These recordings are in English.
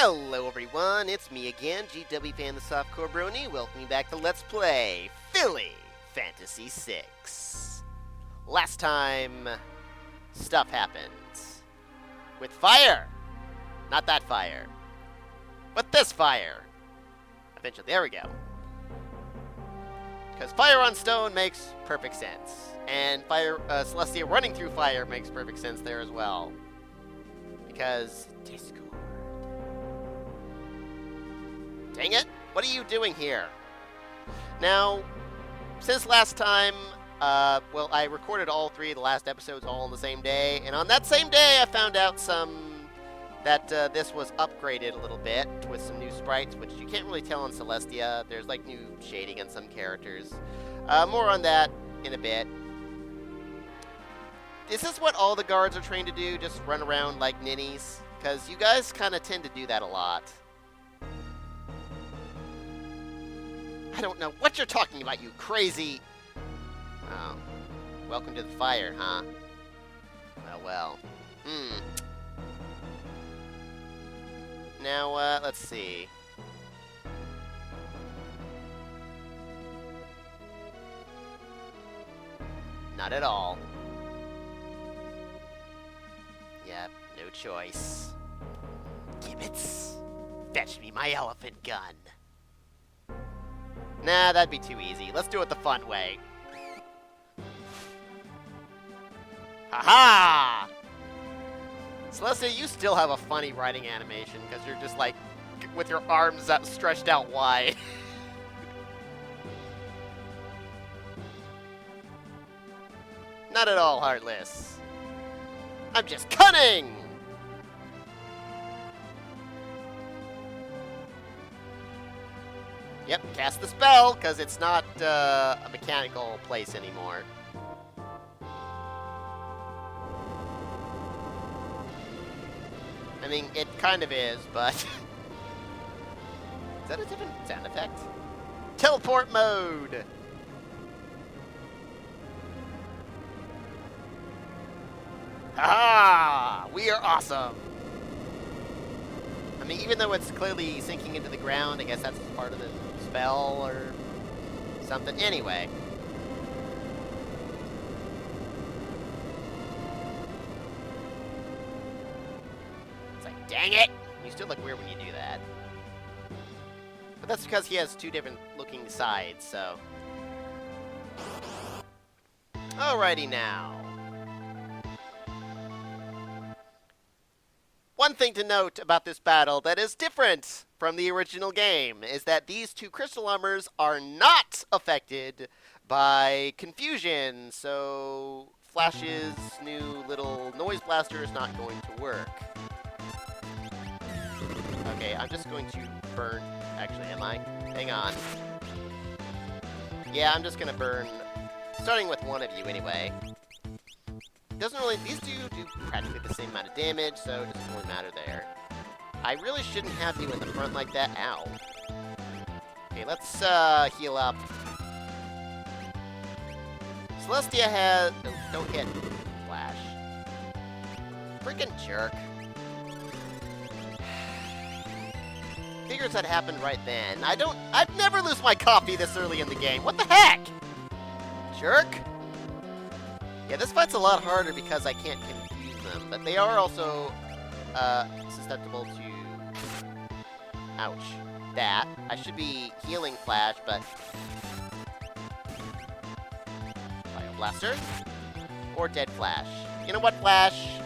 Hello everyone, it's me again, GW Fan the Softcore Brony, welcoming back to Let's Play Philly Fantasy VI. Last time, stuff happened. With fire! Not that fire. But this fire! Eventually, there we go. Because fire on stone makes perfect sense. And fire, Celestia running through fire makes perfect sense there as well. Because Discord. Dang it! What are you doing here? Now, since last time, well, I recorded all three of the last episodes all on the same day, and on that same day I found out that this was upgraded a little bit with some new sprites, which you can't really tell on Celestia. There's like new shading on some characters. More on that in a bit. Is this what all the guards are trained to do? Just run around like ninnies? Because you guys kind of tend to do that a lot. I don't know what you're talking about, you crazy... Oh. Welcome to the fire, huh? Well. Now, let's see. Not at all. Yep, no choice. Gibbets, fetch me my elephant gun. Nah, that'd be too easy. Let's do it the fun way. Ha-ha! Celestia, you still have a funny riding animation, because you're just like, with your arms stretched out wide. Not at all, Heartless. I'm just cunning! Yep, cast the spell, because it's not a mechanical place anymore. I mean, it kind of is, but... Is that a different sound effect? Teleport mode! Ha! We are awesome! I mean, even though it's clearly sinking into the ground, I guess that's part of the spell or something. Anyway. It's like, dang it! You still look weird when you do that. But that's because he has two different looking sides, so... Alrighty now. One thing to note about this battle that is different from the original game is that these two crystal armors are not affected by confusion, so Flash's new little noise blaster is not going to work. Okay, I'm just going to burn... Actually, am I? Hang on. Yeah, I'm just going to burn, starting with one of you anyway. Doesn't really... These two do practically the same amount of damage, so it doesn't really matter there. I really shouldn't have you in the front like that. Ow. Okay, let's heal up. Celestia has... Oh, don't hit Flash. Freaking jerk. Figures that happened right then. I'd never lose my coffee this early in the game. What the heck? Jerk. Yeah, this fight's a lot harder because I can't confuse them, but they are also susceptible to... Ouch. That. I should be healing Flash, but... Bio Blaster? Or Dead Flash. You know what, Flash?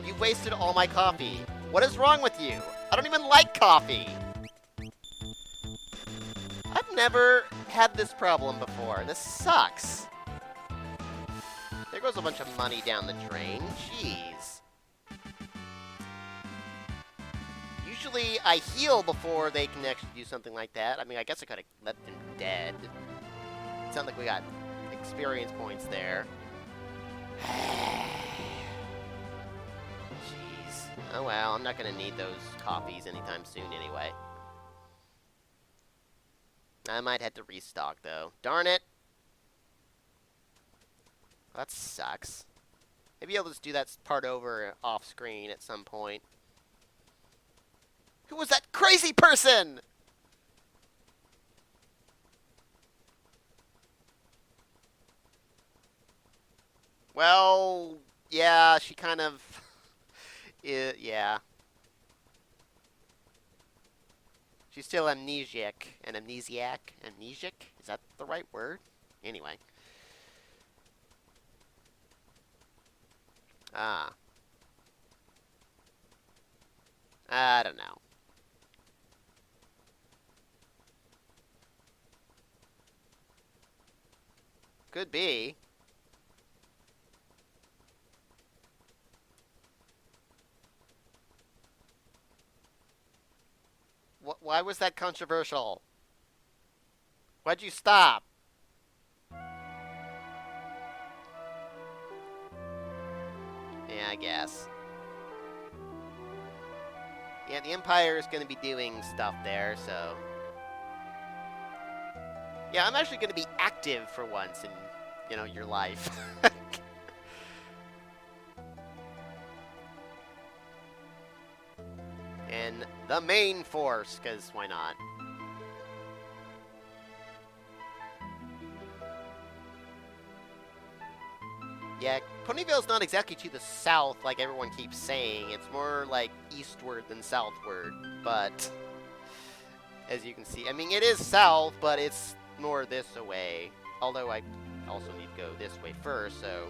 You wasted all my coffee. What is wrong with you? I don't even like coffee! I've never had this problem before. This sucks. There goes a bunch of money down the drain. Jeez. Usually I heal before they can actually do something like that. I mean, I guess I could have left them dead. It sounds like we got experience points there. Jeez. Oh well, I'm not going to need those coffees anytime soon anyway. I might have to restock, though. Darn it! That sucks. Maybe I'll just do that part over off-screen at some point. Who was that crazy person? Well, yeah, she kind of... yeah. She's still amnesiac. Amnesiac? Is that the right word? Anyway. Ah. I don't know. Could be. Why was that controversial? Why'd you stop? Yeah, I guess. Yeah, the Empire is going to be doing stuff there, so... Yeah, I'm actually going to be active for once in, your life. And the main force, because why not? Yeah, Ponyville's not exactly to the south like everyone keeps saying. It's more like eastward than southward, but as you can see, I mean, it is south, but it's more this way. Although I also need to go this way first, so...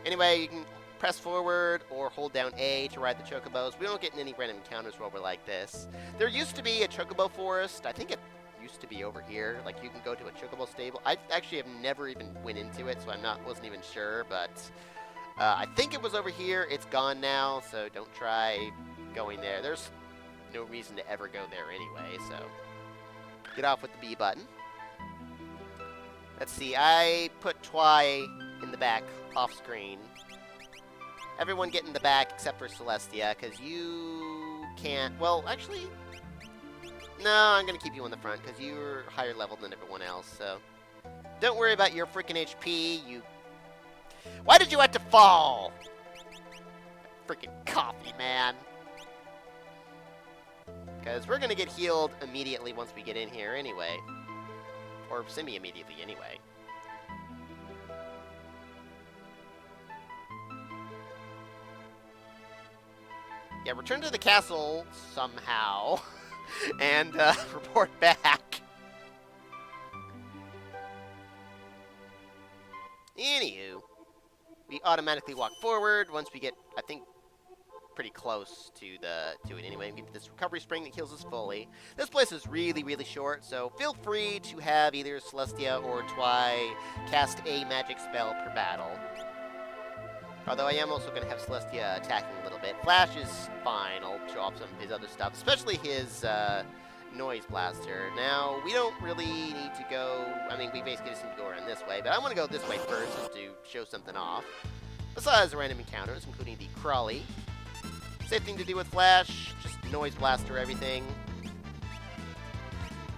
Anyway, you can press forward or hold down A to ride the chocobos. We don't get in any random encounters while we're like this. There used to be a chocobo forest. I think it used to be over here. Like, you can go to a chocobo stable. I actually have never even went into it, so wasn't even sure, but I think it was over here. It's gone now, so don't try going there. There's no reason to ever go there anyway, so get off with the B button. Let's see, I put Twi in the back, off screen. Everyone get in the back except for Celestia, because you can't... Well, actually... No, I'm going to keep you in the front, because you're higher level than everyone else, so... Don't worry about your freaking HP, you... Why did you have to fall? Freaking coffee, man. Because we're going to get healed immediately once we get in here anyway. Or semi-immediately anyway. Yeah, return to the castle somehow, and report back. Anywho, we automatically walk forward once we get, I think, pretty close to it anyway. We get this recovery spring that heals us fully. This place is really, really short, so feel free to have either Celestia or Twi cast a magic spell per battle. Although I am also going to have Celestia attacking a little bit. Flash is fine. I'll show off some of his other stuff, especially his noise blaster. Now, we don't really need to go... I mean, we basically just need to go around this way, but I want to go this way first just to show something off. Besides the random encounters, including the Crawly. Same thing to do with Flash, just noise blaster everything.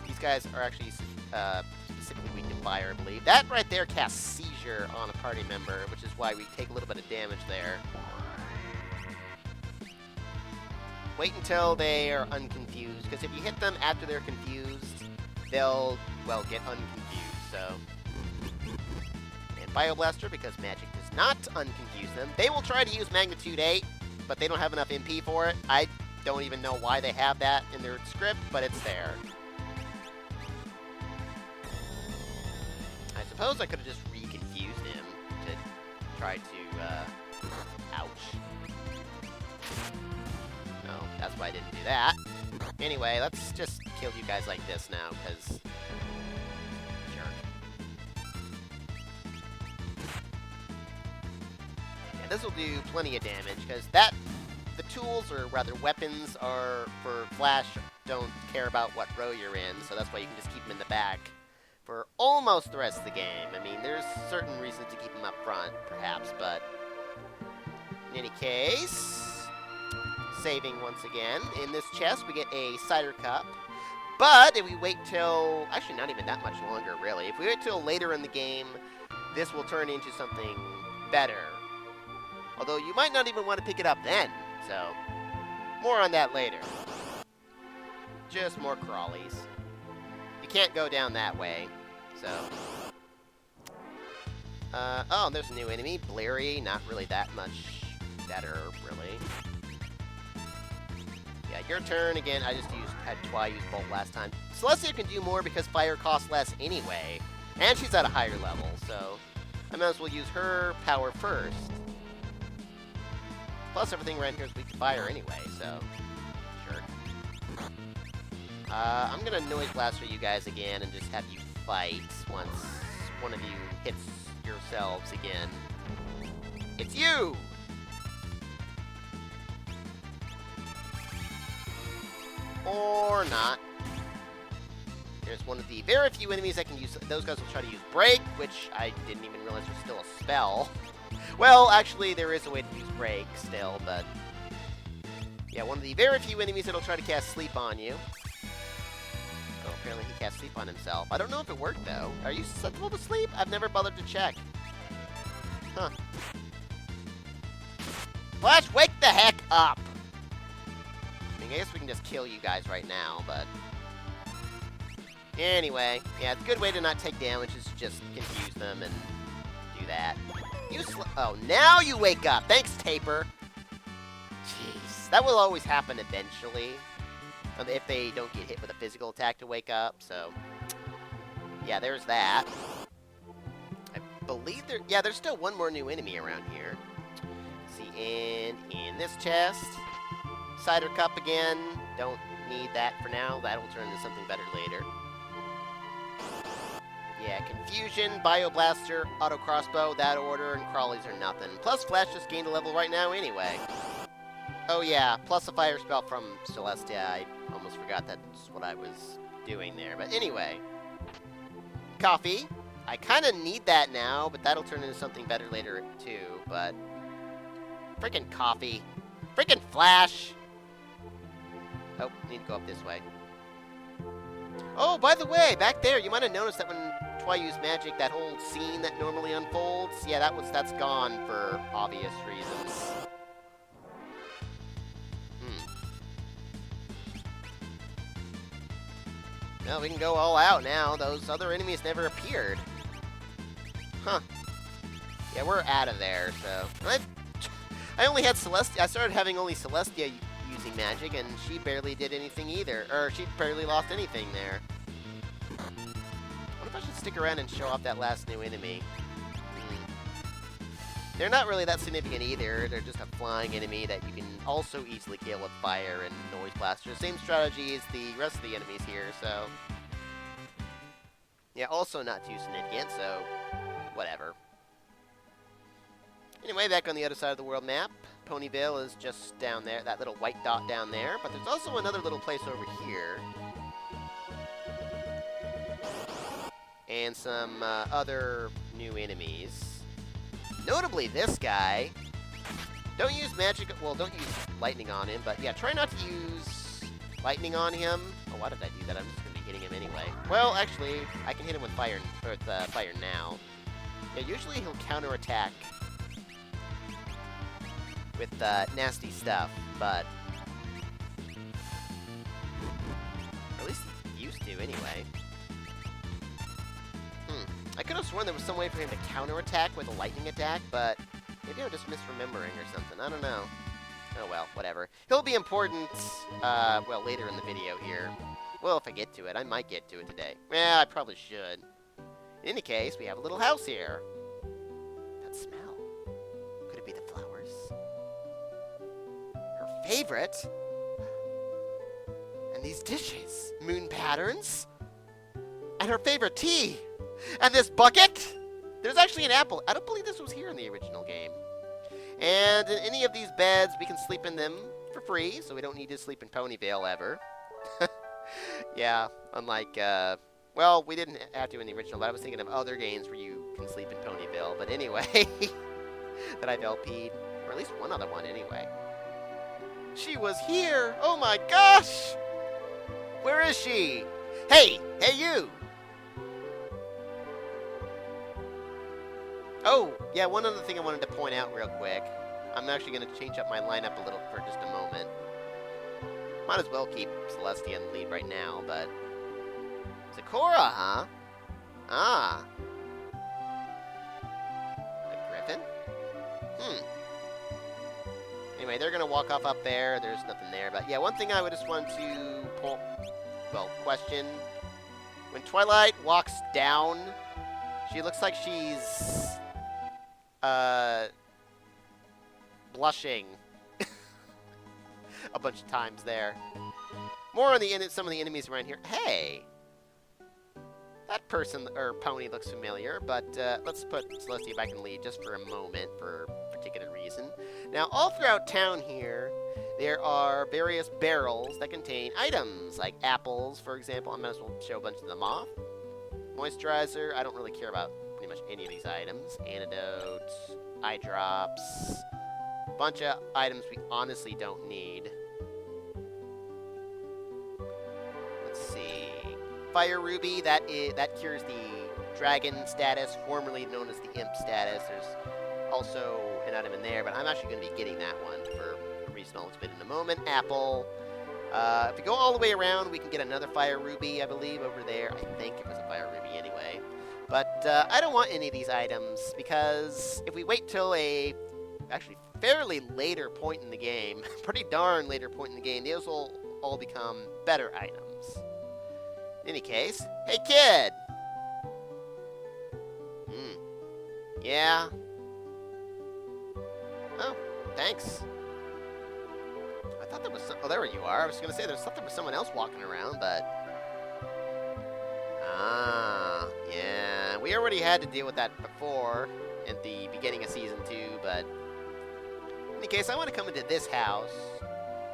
These guys are actually specifically weak to fire, I believe. That right there casts Seizure on a party member, which is why we take a little bit of damage there. Wait until they are unconfused, because if you hit them after they're confused, they'll, well, get unconfused, so... And Bioblaster, because magic does not unconfuse them. They will try to use Magnitude 8, but they don't have enough MP for it. I don't even know why they have that in their script, but it's there. I suppose I could have just reconfused him to try to, ouch. No, that's why I didn't do that. Anyway, let's just kill you guys like this now, because... Jerk. Yeah, this will do plenty of damage, because the tools, or rather weapons, are for Flash, don't care about what row you're in, so that's why you can just keep them in the back for almost the rest of the game. I mean, there's certain reasons to keep them up front, perhaps, but in any case, saving once again. In this chest, we get a cider cup, but if we wait till, actually not even that much longer, really. If we wait till later in the game, this will turn into something better. Although you might not even want to pick it up then, so more on that later. Just more crawlies. You can't go down that way, so... oh, there's a new enemy. Blairy, not really that much better, really. Yeah, your turn. Again, I just had Twilight use Bolt last time. Celestia can do more because fire costs less anyway. And she's at a higher level, so... I might as well use her power first. Plus, everything around here is weak to fire anyway, so... Sure. I'm gonna Noise Blaster you guys again and just have you fight once one of you hits yourselves again. It's you! Or not. There's one of the very few enemies that can use... Those guys will try to use Break, which I didn't even realize was still a spell. Well, actually, there is a way to use Break still, but... Yeah, one of the very few enemies that'll try to cast Sleep on you. Oh, apparently he cast Sleep on himself. I don't know if it worked, though. Are you susceptible to sleep? I've never bothered to check. Huh. Flash, wake the heck up! I mean, I guess we can just kill you guys right now, but... Anyway, yeah, it's a good way to not take damage is to just confuse them and do that. Oh, now you wake up! Thanks, Taper! Jeez, that will always happen eventually. If they don't get hit with a physical attack to wake up, so... Yeah, there's that. I believe there's still one more new enemy around here. Let's see, and in this chest... Cider Cup again. Don't need that for now. That'll turn into something better later. Yeah, Confusion, Bioblaster, Auto Crossbow, that order, and Crawlies are nothing. Plus, Flash just gained a level right now anyway. Oh yeah, plus a fire spell from Celestia. I almost forgot that's what I was doing there. But anyway. Coffee. I kind of need that now, but that'll turn into something better later too. But... Freaking Coffee. Freaking Flash! Oh, need to go up this way. Oh, by the way, back there, you might have noticed that when Twilight used magic, that whole scene that normally unfolds, yeah, that's gone for obvious reasons. Well, we can go all out now. Those other enemies never appeared. Huh. Yeah, we're out of there, so... I only had Celestia. I started having only Celestia using magic, and she barely did anything either. Or, she barely lost anything there. What if I should stick around and show off that last new enemy? They're not really that significant either. They're just a flying enemy that you can also easily kill with fire and noise blaster. Same strategy as the rest of the enemies here, so... Yeah, also not too significant, so... Whatever. Anyway, back on the other side of the world map. Ponyville is just down there, that little white dot down there. But there's also another little place over here. And some other new enemies. Notably, this guy. Don't use magic, well, don't use lightning on him, but yeah, try not to use lightning on him. Oh, why did I do that? I'm just going to be hitting him anyway. Well, actually, I can hit him with fire, fire now. Yeah, usually he'll counterattack with nasty stuff, but... Or at least he used to, anyway. I could have sworn there was some way for him to counterattack with a lightning attack, but maybe I'm just misremembering or something. I don't know. Oh well, whatever. He'll be important, well, later in the video here. Well, if I get to it. I might get to it today. Yeah, I probably should. In any case, we have a little house here. That smell. Could it be the flowers? Her favorite? And these dishes. Moon patterns? And her favorite tea! And this bucket? There's actually an apple. I don't believe this was here in the original game. And in any of these beds, we can sleep in them for free, so we don't need to sleep in Ponyville ever. Yeah, unlike, well, we didn't have to in the original, but I was thinking of other games where you can sleep in Ponyville. But anyway, that I've LP'd, or at least one other one anyway. She was here! Oh my gosh! Where is she? Hey! Hey, you! Oh, yeah, one other thing I wanted to point out real quick. I'm actually going to change up my lineup a little for just a moment. Might as well keep Celestia in the lead right now, but... Sakura, huh? Ah. A griffin? Anyway, they're gonna walk off up there. There's nothing there, but yeah, one thing I would just want to question. When Twilight walks down, she looks like she's... blushing a bunch of times there. More on some of the enemies around here. Hey! That person, or pony, looks familiar, but let's put Celestia back in the lead just for a moment for a particular reason. Now, all throughout town here, there are various barrels that contain items, like apples, for example. I might as well show a bunch of them off. Moisturizer, I don't really care about pretty much any of these items. Antidote, eye drops, bunch of items we honestly don't need. Let's see. Fire Ruby, that cures the dragon status, formerly known as the imp status. There's also an item in there, but I'm actually going to be getting that one for a reason I'll explain in a moment. Apple. If we go all the way around, we can get another Fire Ruby, I believe, over there. I think it was a Fire Ruby anyway. But I don't want any of these items, because if we wait till a actually fairly later point in the game, pretty darn later point in the game, those will all become better items. In any case, hey kid! Yeah? Oh, thanks. I thought there was some... Oh, there you are. I was going to say there's something with someone else walking around, but... Ah, yeah. We already had to deal with that before, at the beginning of Season 2, but... In any case, I want to come into this house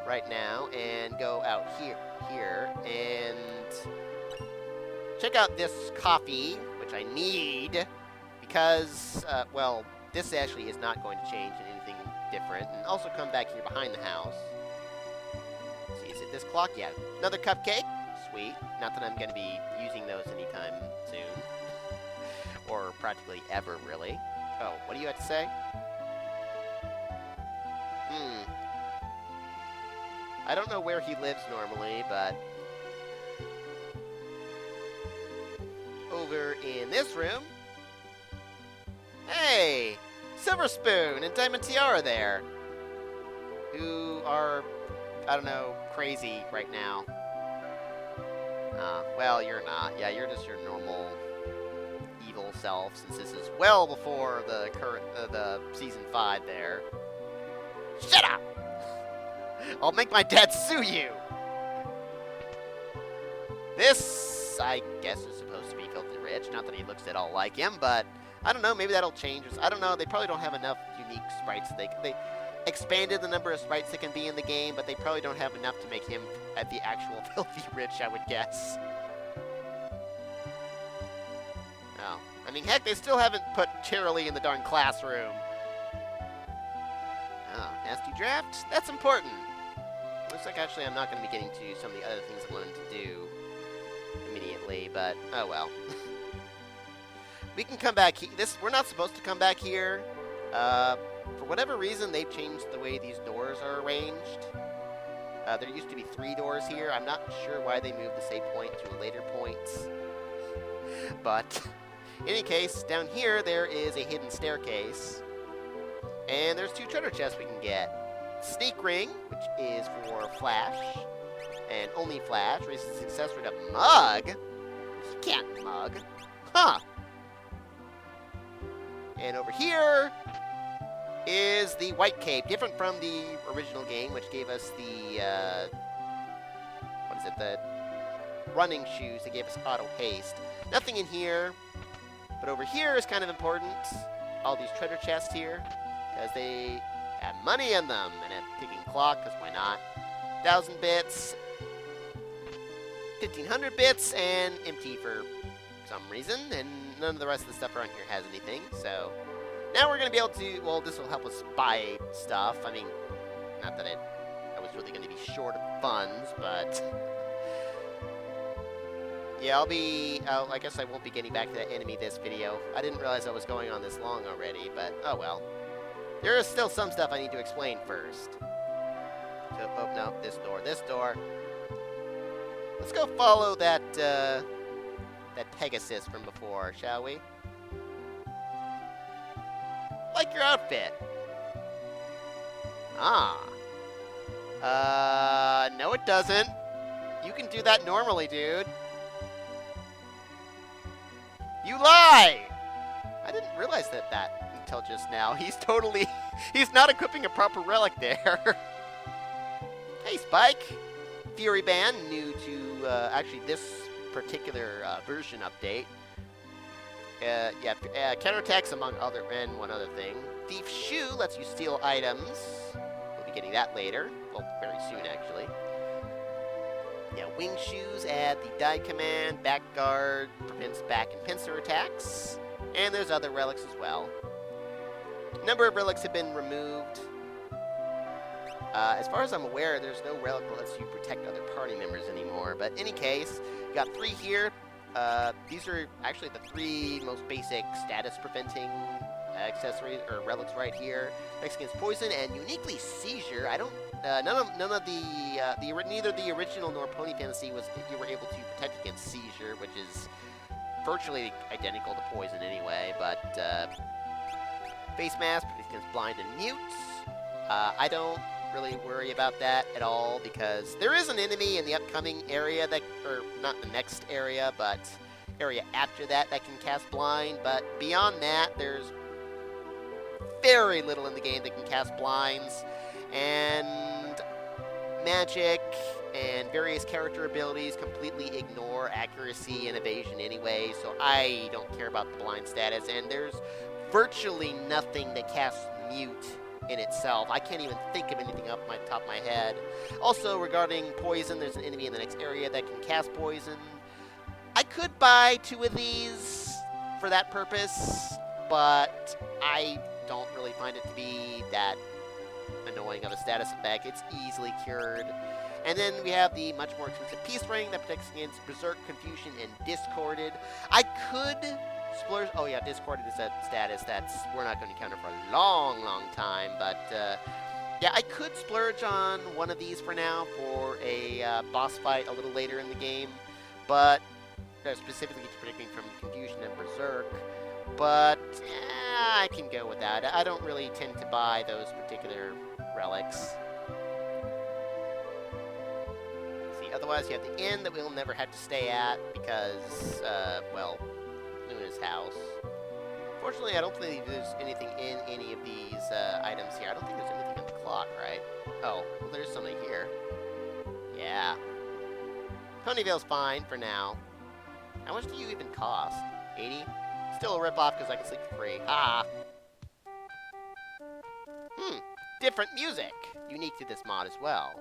right now and go out here, and... check out this coffee, which I need, because, well, this actually is not going to change anything different. And also come back here behind the house. Let's see, is it this clock? Yeah. Another cupcake? Sweet. Not that I'm going to be using those anytime soon. Or practically ever, really. Oh, what do you have to say? I don't know where he lives normally, but... over in this room... Hey! Silver Spoon and Diamond Tiara there. Who are, I don't know, crazy right now. Well, you're not. Yeah, you're just your normal evil self, since this is well before the current, the Season 5 there. Shut up! I'll make my dad sue you! This, I guess, is supposed to be Filthy Rich. Not that he looks at all like him, but... I don't know, maybe that'll change. I don't know, they probably don't have enough unique sprites. They expanded the number of sprites that can be in the game, but they probably don't have enough to make him at the actual Filthy Rich, I would guess. Oh. I mean, heck, they still haven't put Cheerilee in the darn classroom. Oh, nasty draft? That's important. Looks like actually I'm not going to be getting to some of the other things I wanted to do immediately, but oh well. We can come back we're not supposed to come back here. For whatever reason, they've changed the way these doors are arranged. There used to be 3 doors here. I'm not sure why they moved the save point to a later point. But, in any case, down here there is a hidden staircase. And there's 2 treasure chests we can get. Sneak Ring, which is for Flash. And only Flash. Raises the success rate of Mug. He can't mug. Huh. And over here is the White Cape, different from the original game, which gave us the, the running shoes that gave us auto haste. Nothing in here, but over here is kind of important. All these treasure chests here, because they have money in them, and a ticking clock, because why not? 1,000 bits, 1,500 bits, and empty for some reason, and none of the rest of the stuff around here has anything, so now we're going to be able to, well, this will help us buy stuff. I mean, not that I was really going to be short of funds, but yeah, I guess I won't be getting back to that enemy this video. I didn't realize I was going on this long already, but oh well. There is still some stuff I need to explain first. So, oh, no, this door, this door. Let's go follow that, that Pegasus from before, shall we? Like your outfit. Ah. No it doesn't. You can do that normally, dude. You lie! I didn't realize that until just now. He's totally... he's not equipping a proper relic there. Hey, Spike. Fury Band, new to, actually, this particular version update. Counterattacks among other, and one other thing. Thief Shoe lets you steal items. We'll be getting that later. Well, very soon, actually. Yeah, Wing Shoes add the Die Command. Back Guard prevents back and pincer attacks. And there's other relics as well. A number of relics have been removed. As far as I'm aware, there's no relic that lets you protect other party members anymore. But in any case, you got 3 here. These are actually the 3 most basic status-preventing accessories or relics right here. Next against poison and uniquely seizure. I don't. None of the neither the original nor Pony Fantasy was you were able to protect against seizure, which is virtually identical to poison anyway. But face mask protects against blind and mute. I don't really worry about that at all because there is an enemy in the upcoming area that, or not the next area, but area after that can cast blind. But beyond that, there's very little in the game that can cast blinds, and magic and various character abilities completely ignore accuracy and evasion anyway, so I don't care about the blind status, and there's virtually nothing that casts mute in itself. I can't even think of anything off my top of my head. Also, regarding poison, there's an enemy in the next area that can cast poison. I could buy 2 of these for that purpose, but I don't really find it to be that annoying of a status effect. It's easily cured. And then we have the much more expensive Peace Ring that protects against Berserk, Confusion, and Discorded. I could splurge... Oh yeah, Discorded is a status that's we're not going to encounter for a long, long time. But yeah, I could splurge on one of these for now for a boss fight a little later in the game. But specifically protecting from Confusion and Berserk. But I can go with that. I don't really tend to buy those particular relics. See, otherwise you have the inn that we'll never have to stay at because, well, Luna's house. Fortunately, I don't think there's anything in any of these items here. I don't think there's anything on the clock, right? Oh, well, there's something here. Yeah. Ponyville's fine for now. How much do you even cost? 80? Still a rip-off because I can sleep for free. Haha. Different music. Unique to this mod as well.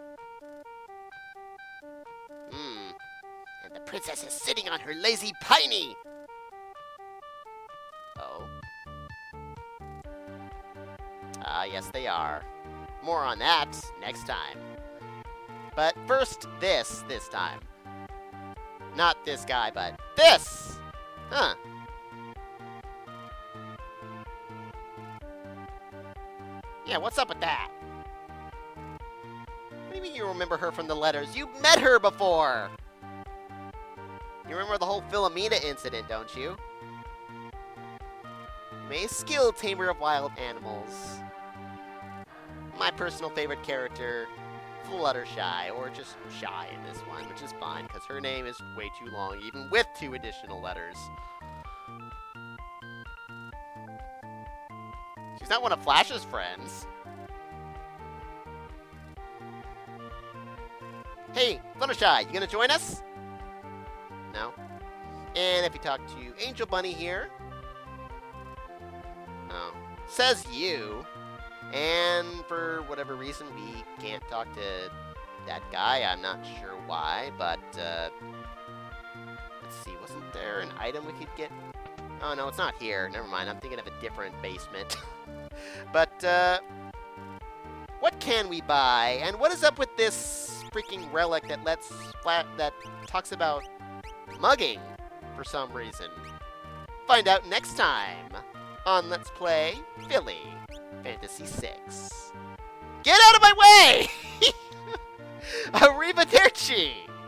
And the princess is sitting on her lazy piney. Oh. Yes they are. More on that next time. But first, this time. Not this guy, but this! Huh. Yeah, what's up with that? What do you mean you remember her from the letters? You met her before! You remember the whole Philomena incident, don't you? A skilled tamer of wild animals. My personal favorite character, Fluttershy, or just Shy in this one, which is fine, because her name is way too long, even with 2 additional letters. She's not one of Flash's friends. Hey, Fluttershy, you gonna join us? No? And if you talk to Angel Bunny here... No. Says you. And for whatever reason, we can't talk to that guy. I'm not sure why, but, let's see. Wasn't there an item we could get? Oh, no, it's not here. Never mind. I'm thinking of a different basement. But, what can we buy? And what is up with this freaking relic that talks about mugging for some reason? Find out next time on Let's Play Philly Fantasy VI. Get out of my way! Chi!